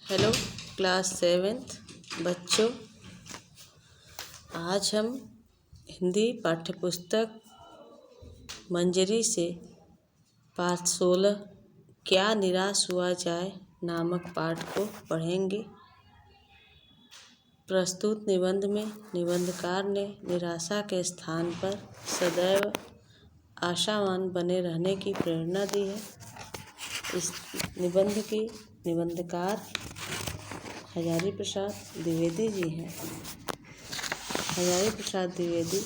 Hello class seventh बच्चों, आज हम हिंदी पाठ्यपुस्तक मंजरी से पाठ 16 क्या निराश हुआ जाए नामक पाठ को पढ़ेंगे। प्रस्तुत निबंध में निबंधकार ने निराशा के स्थान पर सदैव आशावान बने रहने की प्रेरणा दी है। इस निबंध की निबंधकार हजारी प्रसाद द्विवेदी जी हैं। हजारी प्रसाद द्विवेदी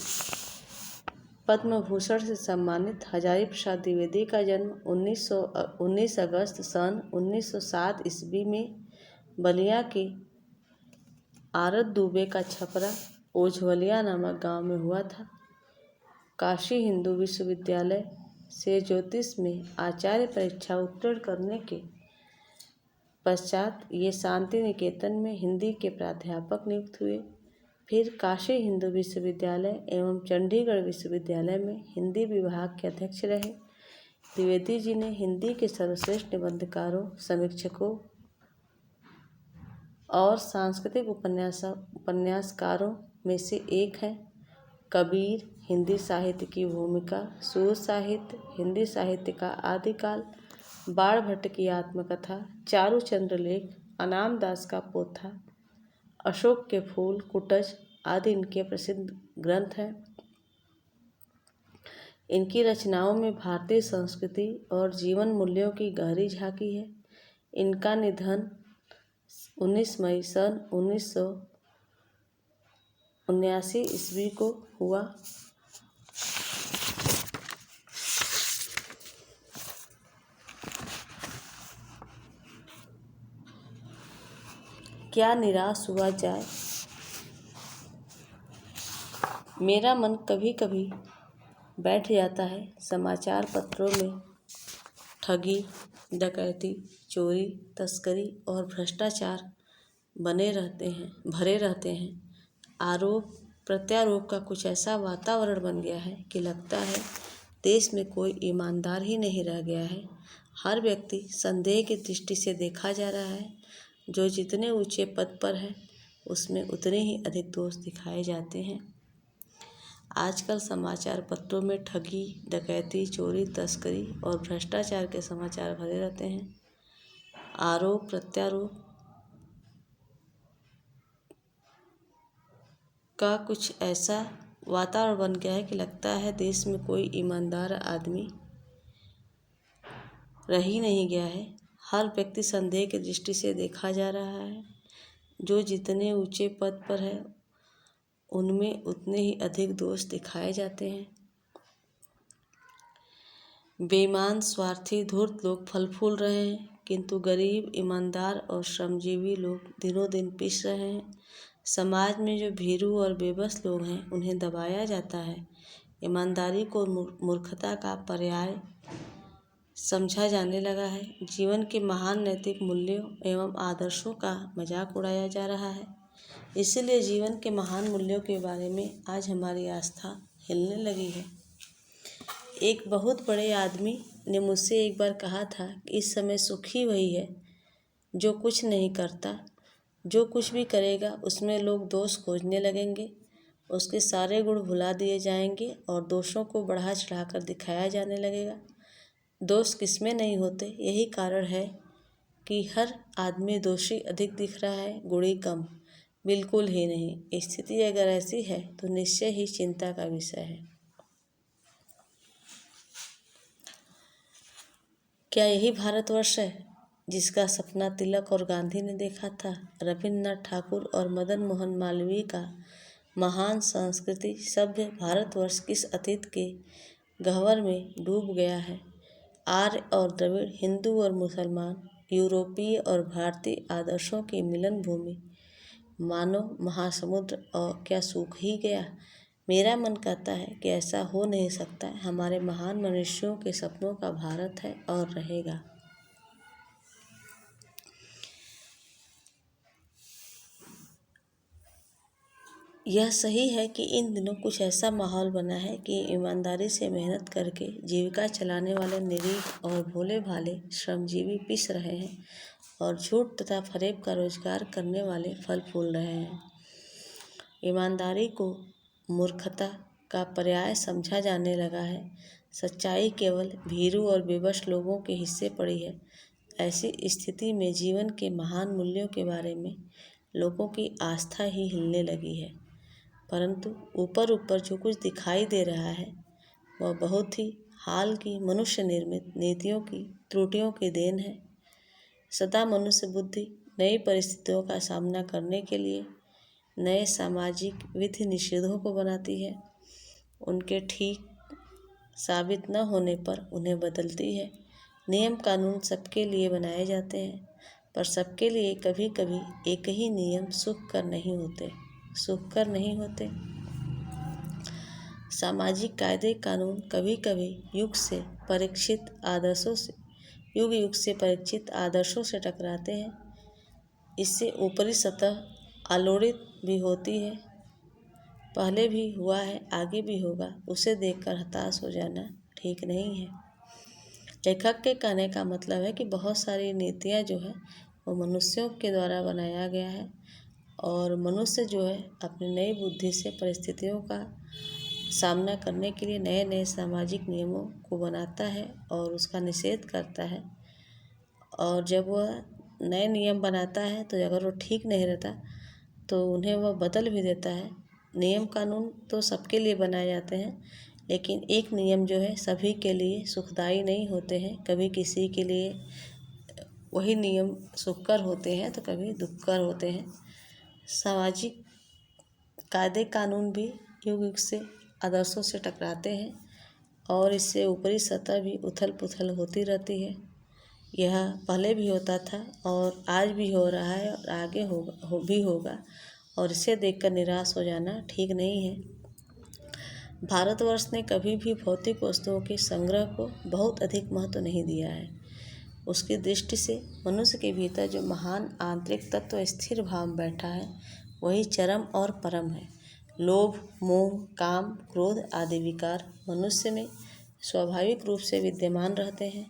पद्म भूषण से सम्मानित हजारी प्रसाद द्विवेदी का जन्म 19 अगस्त सन 1907 ईस्वी में बलिया के आरत दुबे का छपरा ओझवलिया नामक गांव में हुआ था। काशी हिंदू विश्वविद्यालय से ज्योतिष में आचार्य परीक्षा उत्तीर्ण करने के पश्चात ये शांति निकेतन में हिंदी के प्राध्यापक नियुक्त हुए। फिर काशी हिंदू विश्वविद्यालय एवं चंडीगढ़ विश्वविद्यालय में हिंदी विभाग के अध्यक्ष रहे। द्विवेदी जी ने हिंदी के सर्वश्रेष्ठ निबंधकारों, समीक्षकों और सांस्कृतिक उपन्यासकारों में से एक हैं। कबीर, हिंदी साहित्य की भूमिका, सूर साहित्य, हिंदी साहित्य का आदिकाल, बाण भट्ट की आत्मकथा, चारुचंद्र लेख, अनाम दास का पोथा, अशोक के फूल, कुटज आदि इनके प्रसिद्ध ग्रंथ हैं। इनकी रचनाओं में भारतीय संस्कृति और जीवन मूल्यों की गहरी झांकी है। इनका निधन 19 मई सन 1979 ईस्वी को हुआ। क्या निराश हुआ जाए। मेरा मन कभी कभी बैठ जाता है समाचार पत्रों में ठगी, डकैती, चोरी, तस्करी और भ्रष्टाचार भरे रहते हैं। आरोप प्रत्यारोप का कुछ ऐसा वातावरण बन गया है कि लगता है देश में कोई ईमानदार ही नहीं रह गया है। हर व्यक्ति संदेह की दृष्टि से देखा जा रहा है। जो जितने ऊंचे पद पर है उसमें उतने ही अधिक दोष दिखाए जाते हैं। आजकल समाचार पत्रों में ठगी, डकैती, चोरी, तस्करी और भ्रष्टाचार के समाचार भरे रहते हैं। आरोप प्रत्यारोप का कुछ ऐसा वातावरण बन गया है कि लगता है देश में कोई ईमानदार आदमी रह ही नहीं गया है। हर व्यक्ति संदेह की दृष्टि से देखा जा रहा है। जो जितने ऊंचे पद पर है उनमें उतने ही अधिक दोष दिखाए जाते हैं। बेईमान, स्वार्थी, धूर्त लोग फल फूल रहे हैं, किंतु गरीब, ईमानदार और श्रमजीवी लोग दिनों दिन पिस रहे हैं। समाज में जो भीरू और बेबस लोग हैं उन्हें दबाया जाता है। ईमानदारी को मूर्खता का पर्याय समझा जाने लगा है। जीवन के महान नैतिक मूल्यों एवं आदर्शों का मजाक उड़ाया जा रहा है। इसीलिए जीवन के महान मूल्यों के बारे में आज हमारी आस्था हिलने लगी है। एक बहुत बड़े आदमी ने मुझसे एक बार कहा था कि इस समय सुखी वही है जो कुछ नहीं करता। जो कुछ भी करेगा उसमें लोग दोष खोजने लगेंगे, उसके सारे गुण भुला दिए जाएंगे और दोषों को बढ़ा चढ़ाकर दिखाया जाने लगेगा। दोष किसमें नहीं होते, यही कारण है कि हर आदमी दोषी अधिक दिख रहा है, गुणी कम। बिल्कुल ही नहीं। स्थिति अगर ऐसी है तो निश्चय ही चिंता का विषय है। क्या यही भारतवर्ष है जिसका सपना तिलक और गांधी ने देखा था? रविन्द्रनाथ ठाकुर और मदन मोहन मालवीय का महान संस्कृति सभ्य भारतवर्ष किस अतीत के गह्वर में डूब गया है। आर्य और द्रविड़, हिंदू और मुसलमान, यूरोपीय और भारतीय आदर्शों की मिलन भूमि मानो महासमुद्र और क्या सूख ही गया। मेरा मन कहता है कि ऐसा हो नहीं सकता। हमारे महान मनुष्यों के सपनों का भारत है और रहेगा। यह सही है कि इन दिनों कुछ ऐसा माहौल बना है कि ईमानदारी से मेहनत करके जीविका चलाने वाले निरीह और भोले भाले श्रमजीवी पिस रहे हैं और झूठ तथा फरेब का रोजगार करने वाले फल फूल रहे हैं। ईमानदारी को मूर्खता का पर्याय समझा जाने लगा है। सच्चाई केवल भीरू और बेबस लोगों के हिस्से पड़ी है। ऐसी स्थिति में जीवन के महान मूल्यों के बारे में लोगों की आस्था ही हिलने लगी है। परंतु ऊपर ऊपर जो कुछ दिखाई दे रहा है वह बहुत ही हाल की मनुष्य निर्मित नीतियों की त्रुटियों की देन है। सदा मनुष्य बुद्धि नई परिस्थितियों का सामना करने के लिए नए सामाजिक विधि निषेधों को बनाती है। उनके ठीक साबित न होने पर उन्हें बदलती है। नियम कानून सबके लिए बनाए जाते हैं, पर सबके लिए कभी कभी एक ही नियम सुखकर नहीं होते। सामाजिक कायदे कानून कभी कभी युग से परीक्षित आदर्शों से टकराते हैं। इससे ऊपरी सतह आलोड़ित भी होती है। पहले भी हुआ है, आगे भी होगा, उसे देखकर हताश हो जाना ठीक नहीं है। लेखक के कहने का मतलब है कि बहुत सारी नीतियाँ जो है वो मनुष्यों के द्वारा बनाया गया है और मनुष्य जो है अपनी नई बुद्धि से परिस्थितियों का सामना करने के लिए नए नए सामाजिक नियमों को बनाता है और उसका निषेध करता है। और जब वह नए नियम बनाता है तो अगर वो ठीक नहीं रहता तो उन्हें वह बदल भी देता है। नियम कानून तो सबके लिए बनाए जाते हैं, लेकिन एक नियम जो है सभी के लिए सुखदायी नहीं होते हैं। कभी किसी के लिए वही नियम सुखकर होते हैं तो कभी दुखकर होते हैं। सामाजिक कायदे कानून भी युग युग से आदर्शों से टकराते हैं और इससे ऊपरी सतह भी उथल पुथल होती रहती है। यह पहले भी होता था और आज भी हो रहा है और आगे होगा और इसे देखकर निराश हो जाना ठीक नहीं है। भारतवर्ष ने कभी भी भौतिक वस्तुओं के संग्रह को बहुत अधिक महत्व नहीं दिया है। उसकी दृष्टि से मनुष्य के भीतर जो महान आंतरिक तत्व स्थिर भाव बैठा है वही चरम और परम है। लोभ, मोह, काम, क्रोध आदि विकार मनुष्य में स्वाभाविक रूप से विद्यमान रहते हैं,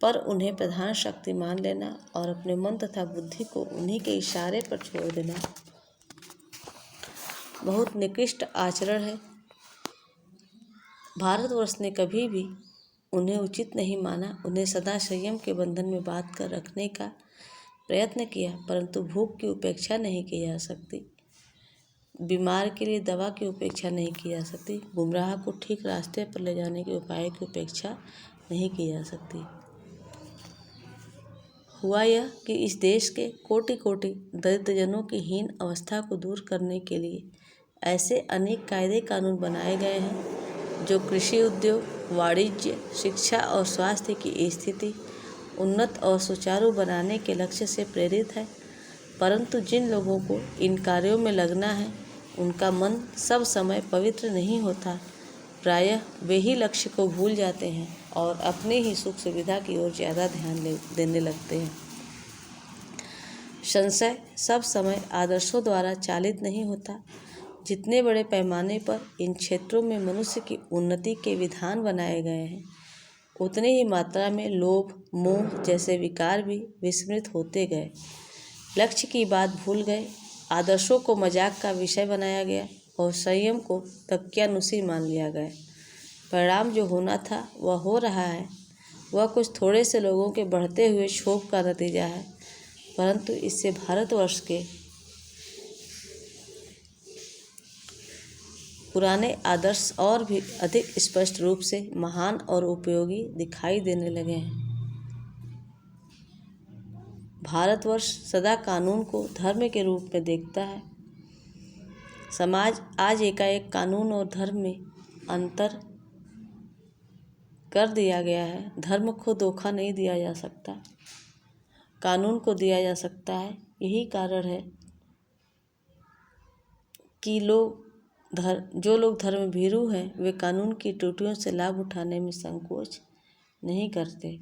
पर उन्हें प्रधान शक्ति मान लेना और अपने मन तथा बुद्धि को उन्हीं के इशारे पर छोड़ देना बहुत निकृष्ट आचरण है। भारतवर्ष ने कभी भी उन्हें उचित नहीं माना। उन्हें सदा संयम के बंधन में बांध कर रखने का प्रयत्न किया, परंतु भूख की उपेक्षा नहीं की जा सकती, बीमार के लिए दवा की उपेक्षा नहीं की जा सकती, गुमराह को ठीक रास्ते पर ले जाने के उपाय की उपेक्षा नहीं की जा सकती। हुआ यह कि इस देश के कोटि कोटि दरिद्रजनों की हीन अवस्था को दूर करने के लिए ऐसे अनेक कायदे कानून बनाए गए हैं जो कृषि उद्योग, वाणिज्य, शिक्षा और स्वास्थ्य की स्थिति उन्नत और सुचारू बनाने के लक्ष्य से प्रेरित है। परंतु जिन लोगों को इन कार्यों में लगना है उनका मन सब समय पवित्र नहीं होता। प्रायः वे ही लक्ष्य को भूल जाते हैं और अपने ही सुख सुविधा की ओर ज़्यादा ध्यान देने लगते हैं। संशय सब समय आदर्शों द्वारा चालित नहीं होता। जितने बड़े पैमाने पर इन क्षेत्रों में मनुष्य की उन्नति के विधान बनाए गए हैं, उतनी ही मात्रा में लोभ, मोह जैसे विकार भी विस्मृत होते गए। लक्ष्य की बात भूल गए, आदर्शों को मजाक का विषय बनाया गया और संयम को तकियानुसी मान लिया गया। परिणाम जो होना था वह हो रहा है। वह कुछ थोड़े से लोगों के बढ़ते हुए क्षोभ का नतीजा है, परंतु इससे भारतवर्ष के पुराने आदर्श और भी अधिक स्पष्ट रूप से महान और उपयोगी दिखाई देने लगे हैं। भारतवर्ष सदा कानून को धर्म के रूप में देखता है। समाज आज एकाएक कानून और धर्म में अंतर कर दिया गया है। धर्म को धोखा नहीं दिया जा सकता, कानून को दिया जा सकता है। यही कारण है कि जो लोग धर्म भीरू हैं वे कानून की त्रुटियों से लाभ उठाने में संकोच नहीं करते।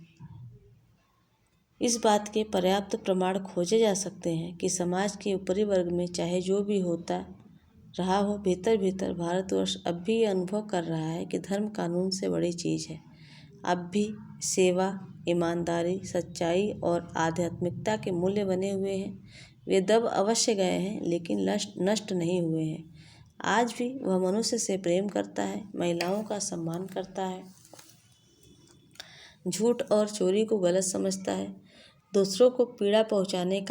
इस बात के पर्याप्त प्रमाण खोजे जा सकते हैं कि समाज के ऊपरी वर्ग में चाहे जो भी होता रहा हो, भीतर भीतर भारतवर्ष अब भी ये अनुभव कर रहा है कि धर्म कानून से बड़ी चीज़ है। अब भी सेवा, ईमानदारी, सच्चाई और आध्यात्मिकता के मूल्य बने हुए हैं। वे दब अवश्य गए हैं, लेकिन नष्ट नहीं हुए हैं। आज भी वह मनुष्य से प्रेम करता है, महिलाओं का सम्मान करता है, झूठ और चोरी को गलत समझता है, दूसरों को पीड़ा पहुंचाने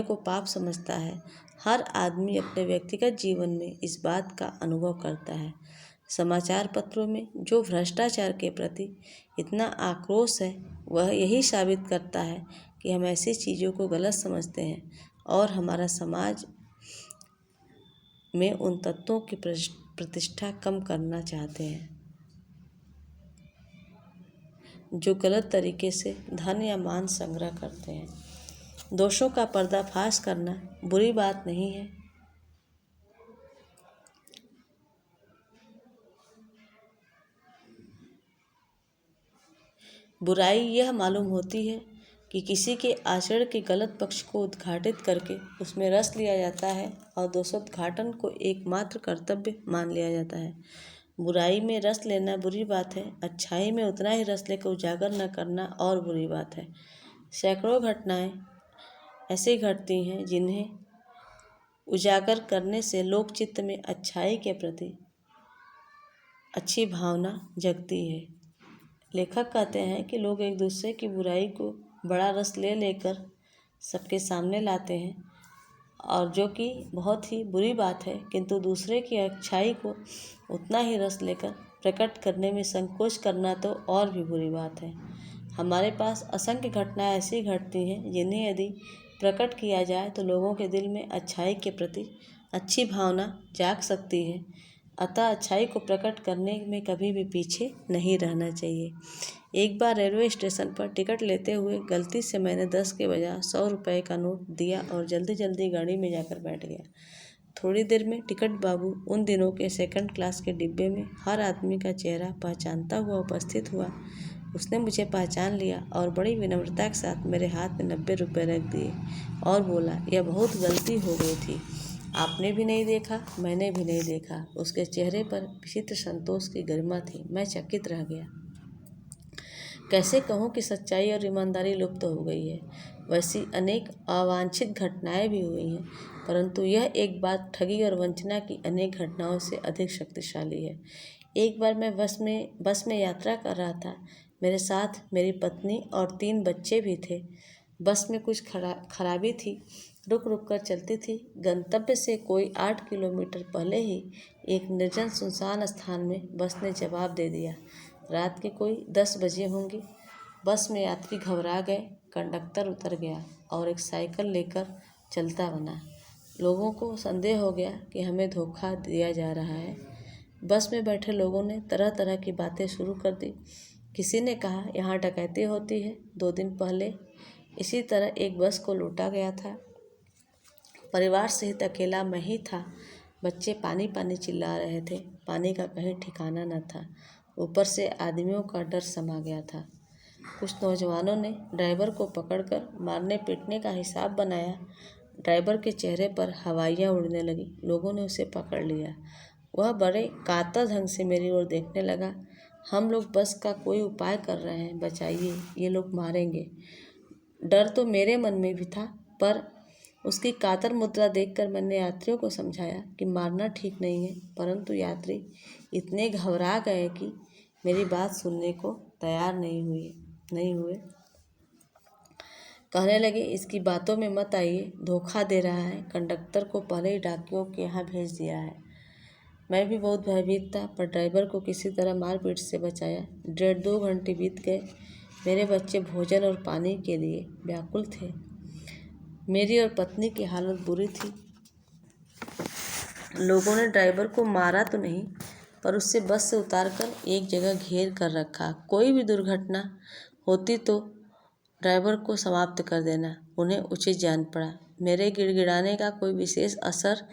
को पाप समझता है। हर आदमी अपने व्यक्तिगत जीवन में इस बात का अनुभव करता है। समाचार पत्रों में जो भ्रष्टाचार के प्रति इतना आक्रोश है, वह यही साबित करता है कि हम ऐसी चीज़ों को गलत समझते हैं और हमारा समाज में उन तत्वों की प्रतिष्ठा कम करना चाहते हैं जो गलत तरीके से धन या मान संग्रह करते हैं। दोषों का पर्दाफाश करना बुरी बात नहीं है। बुराई यह मालूम होती है कि किसी के आचरण के गलत पक्ष को उद्घाटित करके उसमें रस लिया जाता है और दोषोद्घाटन को एकमात्र कर्तव्य मान लिया जाता है। बुराई में रस लेना बुरी बात है, अच्छाई में उतना ही रस लेकर उजागर न करना और बुरी बात है। सैकड़ों घटनाएं ऐसी घटती हैं जिन्हें उजागर करने से लोक चित्त में अच्छाई के प्रति अच्छी भावना जगती है। लेखक कहते हैं कि लोग एक दूसरे की बुराई को बड़ा रस ले लेकर सबके सामने लाते हैं, और जो कि बहुत ही बुरी बात है, किंतु दूसरे की अच्छाई को उतना ही रस लेकर प्रकट करने में संकोच करना तो और भी बुरी बात है। हमारे पास असंख्य घटनाएं ऐसी घटती हैं जिन्हें यदि प्रकट किया जाए तो लोगों के दिल में अच्छाई के प्रति अच्छी भावना जाग सकती है। अतः अच्छाई को प्रकट करने में कभी भी पीछे नहीं रहना चाहिए। एक बार रेलवे स्टेशन पर टिकट लेते हुए गलती से मैंने 10 के बजाय 100 रुपये का नोट दिया और जल्दी जल्दी गाड़ी में जाकर बैठ गया। थोड़ी देर में टिकट बाबू उन दिनों के सेकंड क्लास के डिब्बे में हर आदमी का चेहरा पहचानता हुआ उपस्थित हुआ। उसने मुझे पहचान लिया और बड़ी विनम्रता के साथ मेरे हाथ में 90 रुपये रख दिए और बोला, यह बहुत गलती हो गई थी, आपने भी नहीं देखा, मैंने भी नहीं देखा। उसके चेहरे पर विचित्र संतोष की गरिमा थी। मैं चकित रह गया। कैसे कहूँ कि सच्चाई और ईमानदारी लुप्त हो गई है। वैसी अनेक अवांछित घटनाएं भी हुई हैं, परंतु यह एक बात ठगी और वंचना की अनेक घटनाओं से अधिक शक्तिशाली है। एक बार मैं बस में यात्रा कर रहा था। मेरे साथ मेरी पत्नी और 3 बच्चे भी थे। बस में कुछ खराबी थी, रुक रुक कर चलती थी। गंतव्य से कोई 8 किलोमीटर पहले ही एक निर्जन सुनसान स्थान में बस ने जवाब दे दिया। रात के कोई 10 बजे होंगे। बस में यात्री घबरा गए। कंडक्टर उतर गया और एक साइकिल लेकर चलता बना। लोगों को संदेह हो गया कि हमें धोखा दिया जा रहा है। बस में बैठे लोगों ने तरह तरह की बातें शुरू कर दी। किसी ने कहा, यहाँ डकैती होती है। 2 दिन पहले इसी तरह एक बस को लूटा गया था। परिवार सहित अकेला मैं ही था। बच्चे पानी पानी चिल्ला रहे थे। पानी का कहीं ठिकाना न था। ऊपर से आदमियों का डर समा गया था। कुछ नौजवानों ने ड्राइवर को पकड़कर मारने पीटने का हिसाब बनाया। ड्राइवर के चेहरे पर हवाइयाँ उड़ने लगी। लोगों ने उसे पकड़ लिया। वह बड़े कातर ढंग से मेरी ओर देखने लगा। हम लोग बस का कोई उपाय कर रहे हैं, बचाइए, ये लोग मारेंगे। डर तो मेरे मन में भी था, पर उसकी कातर मुद्रा देखकर मैंने यात्रियों को समझाया कि मारना ठीक नहीं है, परंतु यात्री इतने घबरा गए कि मेरी बात सुनने को तैयार नहीं हुए। कहने लगे, इसकी बातों में मत आइए, धोखा दे रहा है, कंडक्टर को पहले ही डाकियों के यहाँ भेज दिया है। मैं भी बहुत भयभीत था, पर ड्राइवर को किसी तरह मारपीट से बचाया। 1.5-2 घंटे बीत गए। मेरे बच्चे भोजन और पानी के लिए व्याकुल थे। मेरी और पत्नी की हालत बुरी थी। लोगों ने ड्राइवर को मारा तो नहीं, पर उससे बस से उतारकर एक जगह घेर कर रखा। कोई भी दुर्घटना होती तो ड्राइवर को समाप्त कर देना उन्हें उचित जान पड़ा। मेरे गिड़गिड़ाने का कोई विशेष असर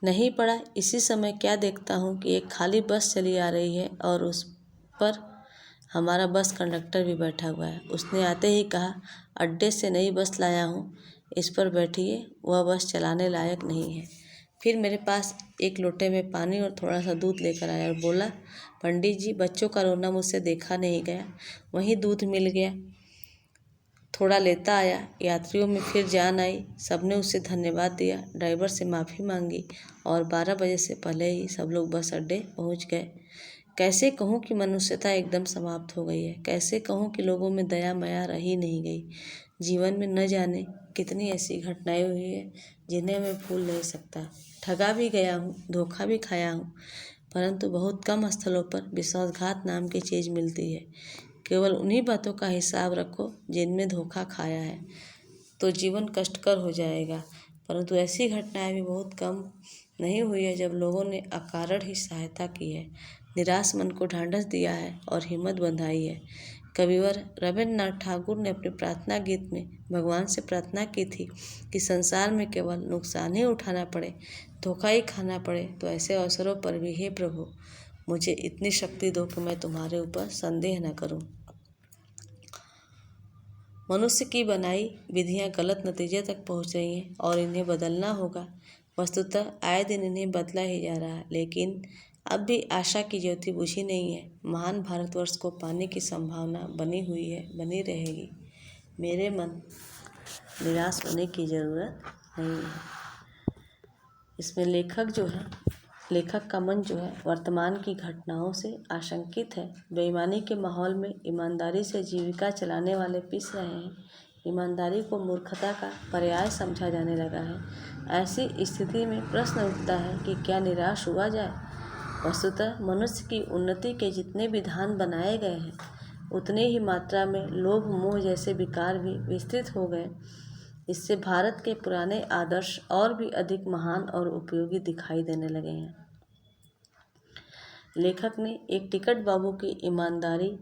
नहीं पड़ा। इसी समय क्या देखता हूँ कि एक खाली बस चली आ रही है और उस पर हमारा बस कंडक्टर भी बैठा हुआ है। उसने आते ही कहा, अड्डे से नई बस लाया हूँ, इस पर बैठिए, वह बस चलाने लायक नहीं है। फिर मेरे पास एक लोटे में पानी और थोड़ा सा दूध लेकर आया और बोला, पंडित जी, बच्चों का रोना मुझसे देखा नहीं गया। वहीं दूध मिल गया। थोड़ा लेता आया। यात्रियों में फिर जान आई। सबने उसे धन्यवाद दिया, ड्राइवर से माफ़ी मांगी और 12 बजे से पहले ही सब लोग बस अड्डे पहुंच गए। कैसे कहूँ कि मनुष्यता एकदम समाप्त हो गई है। कैसे कहूँ कि लोगों में दया माया रही नहीं गई। जीवन में न जाने कितनी ऐसी घटनाएं हुई है जिन्हें मैं भूल नहीं सकता। ठगा भी गया हूँ, धोखा भी खाया हूँ, परंतु बहुत कम स्थलों पर विश्वासघात नाम की चीज़ मिलती है। केवल उन्हीं बातों का हिसाब रखो जिनमें धोखा खाया है, तो जीवन कष्टकर हो जाएगा। परंतु ऐसी घटनाएं भी बहुत कम नहीं हुई है जब लोगों ने अकारण ही सहायता की है, निराश मन को ढांढस दिया है और हिम्मत बंधाई है। कविवर रविन्द्रनाथ ठाकुर ने अपने प्रार्थना गीत में भगवान से प्रार्थना की थी कि संसार में केवल नुकसान ही उठाना पड़े, धोखा ही खाना पड़े, तो ऐसे अवसरों पर भी हे प्रभु, मुझे इतनी शक्ति दो कि मैं तुम्हारे ऊपर संदेह न करूं। मनुष्य की बनाई विधियां गलत नतीजे तक पहुंच रही हैं और इन्हें बदलना होगा। वस्तुतः आए दिन इन्हें बदला ही जा रहा है, लेकिन अब भी आशा की ज्योति बुझी नहीं है। महान भारतवर्ष को पाने की संभावना बनी हुई है, बनी रहेगी। मेरे मन निराश होने की ज़रूरत नहीं है। इसमें लेखक का मन जो है वर्तमान की घटनाओं से आशंकित है। बेईमानी के माहौल में ईमानदारी से जीविका चलाने वाले पिस रहे हैं। ईमानदारी को मूर्खता का पर्याय समझा जाने लगा है। ऐसी स्थिति में प्रश्न उठता है कि क्या निराश हुआ जाए। वस्तुतः मनुष्य की उन्नति के जितने विधान बनाए गए हैं, उतनी ही मात्रा में लोभ मोह जैसे विकार भी विस्तृत हो गए। इससे भारत के पुराने आदर्श और भी अधिक महान और उपयोगी दिखाई देने लगे हैं। लेखक ने एक टिकट बाबू की ईमानदारी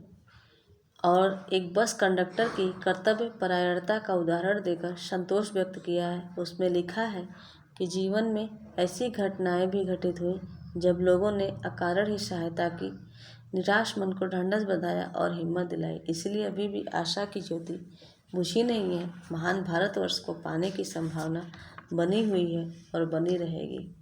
और एक बस कंडक्टर की कर्तव्य परायणता का उदाहरण देकर संतोष व्यक्त किया है। उसमें लिखा है कि जीवन में ऐसी घटनाएं भी घटित हुई जब लोगों ने अकारण ही सहायता की, निराश मन को ढांढस बंधाया और हिम्मत दिलाई। इसलिए अभी भी आशा की ज्योति बुझी नहीं है। महान भारतवर्ष को पाने की संभावना बनी हुई है और बनी रहेगी।